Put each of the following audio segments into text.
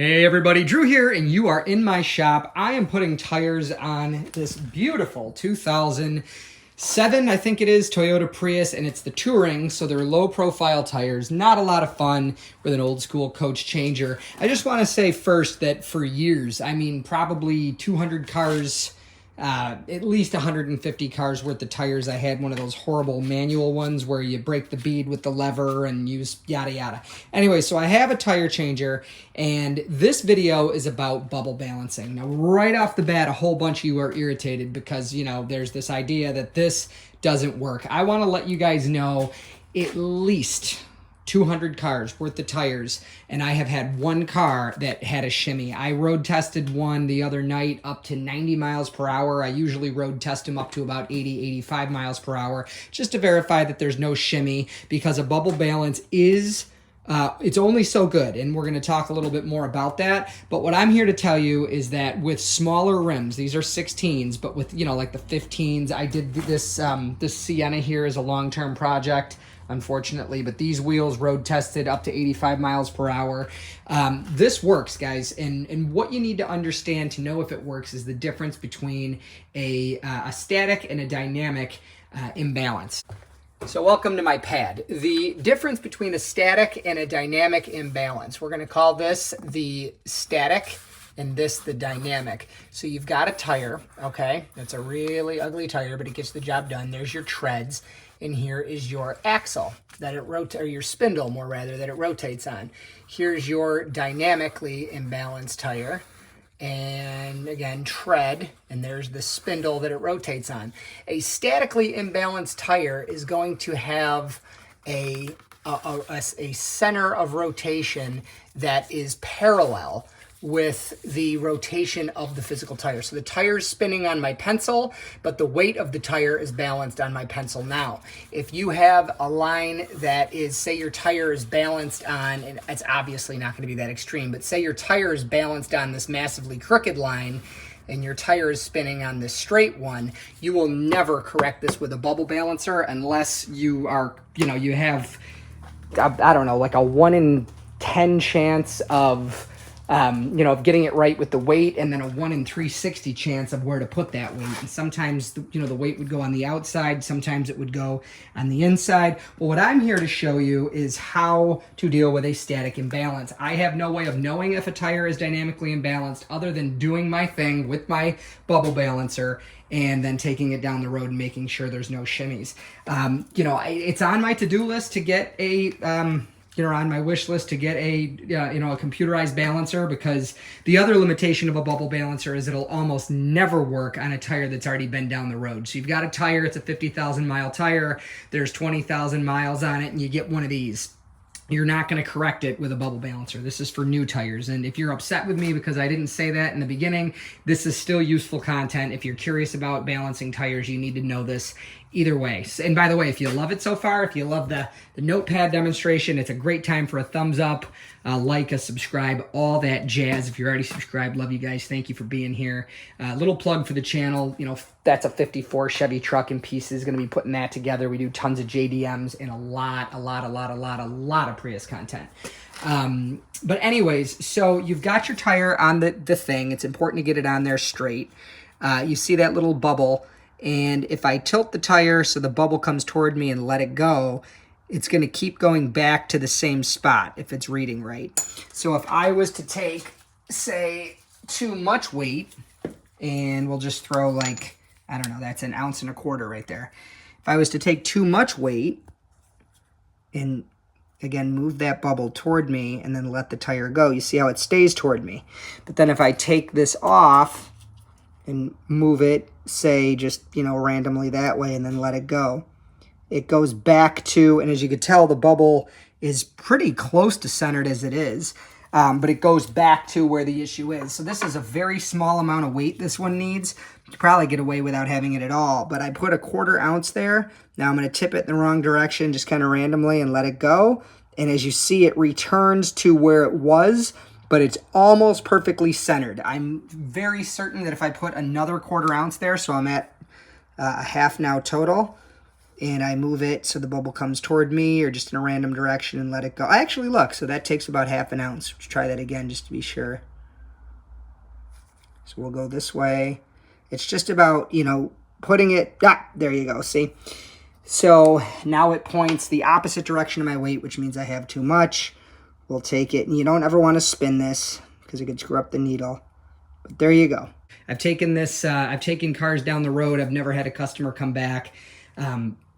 Hey everybody, Drew here, and you are in my shop. I am putting tires on this beautiful 2007, I think it is, Toyota Prius, and it's the Touring, so they're low-profile tires. Not a lot of fun with an old-school coach changer. I just want to say first that for years, I mean probably 200 cars, at least 150 cars worth of tires. I had one of those horrible manual ones where you break the bead with the lever and use yada yada. Anyway, so I have a tire changer, and this video is about bubble balancing. Now, right off the bat, a whole bunch of you are irritated because, you know, there's this idea that this doesn't work. I want to let you guys know at least 200 cars worth of tires, and I have had one car that had a shimmy. I road tested one the other night up to 90 miles per hour. I usually road test them up to about 80, 85 miles per hour just to verify that there's no shimmy, because a bubble balance is it's only so good, and we're going to talk a little bit more about that. But what I'm here to tell you is that with smaller rims, these are 16s, but with, you know, like the 15s, I did this this Sienna here is a long-term project, unfortunately, but these wheels road tested up to 85 miles per hour. This works, guys, and what you need to understand to know if it works is the difference between a static and a dynamic imbalance. So welcome to my pad. The difference between a static and a dynamic imbalance. We're going to call this the static and this the dynamic. So you've got a tire, okay? That's a really ugly tire, but it gets the job done. There's your treads, and here is your axle that it rotates, or your spindle more rather, that it rotates on. Here's your dynamically imbalanced tire. And again, tread, and there's the spindle that it rotates on. A statically imbalanced tire is going to have a center of rotation that is parallel with the rotation of the physical tire. So the tire is spinning on my pencil, but the weight of the tire is balanced on my pencil now. If you have a line that is, say your tire is balanced on, and it's obviously not going to be that extreme, but say your tire is balanced on this massively crooked line, and your tire is spinning on this straight one, you will never correct this with a bubble balancer unless you are, you know, you have, I don't know, like a 1 in 10 chance of you know, of getting it right with the weight, and then a 1 in 360 chance of where to put that weight. And sometimes, you know, the weight would go on the outside, sometimes it would go on the inside. Well, what I'm here to show you is how to deal with a static imbalance. I have no way of knowing if a tire is dynamically imbalanced other than doing my thing with my bubble balancer and then taking it down the road and making sure there's no shimmies. You know, it's on my to-do list to get a on my wish list to get a a computerized balancer, because the other limitation of a bubble balancer is it'll almost never work on a tire that's already been down the road. So you've got a tire, it's a 50,000 mile tire, there's 20,000 miles on it, and you get one of these. You're not going to correct it with a bubble balancer. This is for new tires. And if you're upset with me because I didn't say that in the beginning, this is still useful content. If you're curious about balancing tires, you need to know this either way. And by the way, if you love it so far, if you love the notepad demonstration, it's a great time for a thumbs up, like, a subscribe, all that jazz. If you're already subscribed, love you guys. Thank you for being here. Little plug for the channel. You know, that's a 54 Chevy truck in pieces. Going to be putting that together. We do tons of JDMs and a lot of Prius content. But anyways, so you've got your tire on the thing. It's important to get it on there straight. You see that little bubble. And if I tilt the tire so the bubble comes toward me and let it go, it's going to keep going back to the same spot if it's reading right. So if I was to take, say, too much weight, and we'll just throw like, I don't know, that's 1.25 ounces right there. If I was to take too much weight and, again, move that bubble toward me and then let the tire go, you see how it stays toward me. But then if I take this off and move it, say, just, you know, randomly that way, and then let it go, it goes back to, and as you can tell, the bubble is pretty close to centered as it is, but it goes back to where the issue is. So this is a very small amount of weight this one needs. You could probably get away without having it at all, but I put a 1/4 ounce there. Now I'm going to tip it in the wrong direction, just kind of randomly, and let it go. And as you see, it returns to where it was, but it's almost perfectly centered. I'm very certain that if I put another 1/4 ounce there, so I'm at a half now total, and I move it so the bubble comes toward me or just in a random direction and let it go. I actually look, so that takes about half an ounce. Let's try that again just to be sure. So we'll go this way. It's just about, you know, putting it, there you go, see? So now it points the opposite direction of my weight, which means I have too much. We'll take it, and you don't ever want to spin this because it could screw up the needle. But there you go. I've taken this, I've taken cars down the road. I've never had a customer come back.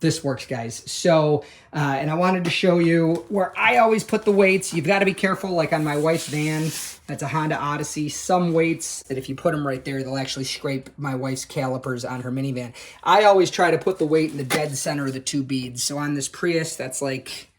This works, guys. So, and I wanted to show you where I always put the weights. You've got to be careful, like on my wife's van, that's a Honda Odyssey. Some weights that if you put them right there, they'll actually scrape my wife's calipers on her minivan. I always try to put the weight in the dead center of the two beads. So on this Prius, that's like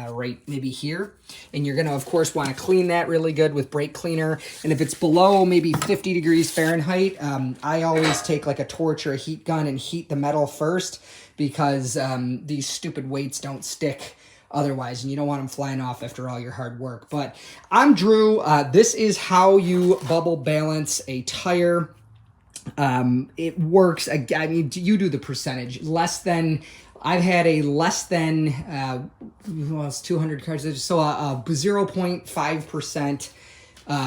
right maybe here, and you're gonna of course want to clean that really good with brake cleaner. And if it's below maybe 50 degrees Fahrenheit, I always take like a torch or a heat gun and heat the metal first, because these stupid weights don't stick otherwise, and you don't want them flying off after all your hard work. But I'm Drew. This is how you bubble balance a tire. It works. I mean, you do the percentage. Less than, I've had a less than, well, it's 200 cars, so a 0.5%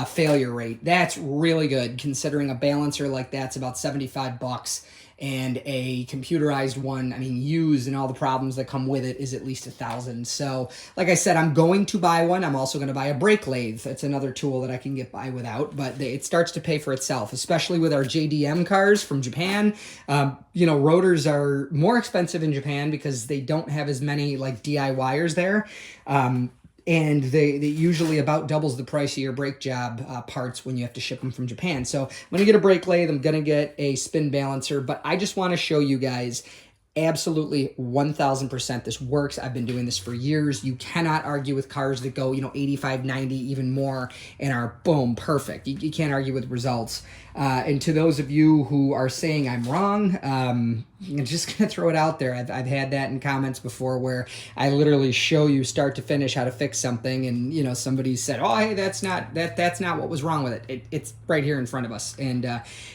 failure rate. That's really good, considering a balancer like that's about 75 bucks. And a computerized one, I mean, used and all the problems that come with it, is at least $1,000. So, like I said, I'm going to buy one. I'm also going to buy a brake lathe. That's another tool that I can get by without, but it starts to pay for itself, especially with our JDM cars from Japan. You know, rotors are more expensive in Japan because they don't have as many like DIYers there. And they usually about doubles the price of your brake job parts when you have to ship them from Japan. So I'm going to get a brake lathe. I'm going to get a spin balancer. But I just want to show you guys absolutely 1000% this works. I've been doing this for years. You cannot argue with cars that go, you know, 85, 90, even more, and are boom, perfect. You can't argue with results. And to those of you who are saying I'm wrong, I'm just going to throw it out there. I've had that in comments before where I literally show you start to finish how to fix something, and you know, somebody said, oh, hey, that's not what was wrong with it. It's right here in front of us, and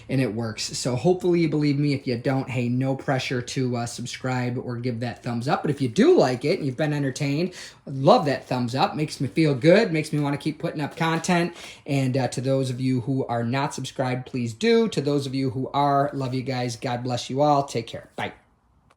it works. So hopefully you believe me. If you don't, hey, no pressure to subscribe or give that thumbs up. But if you do like it and you've been entertained, love that thumbs up. Makes me feel good, makes me want to keep putting up content. And to those of you who are not subscribed, please do. To those of you who are, love you guys. God bless you all. Take care. Bye.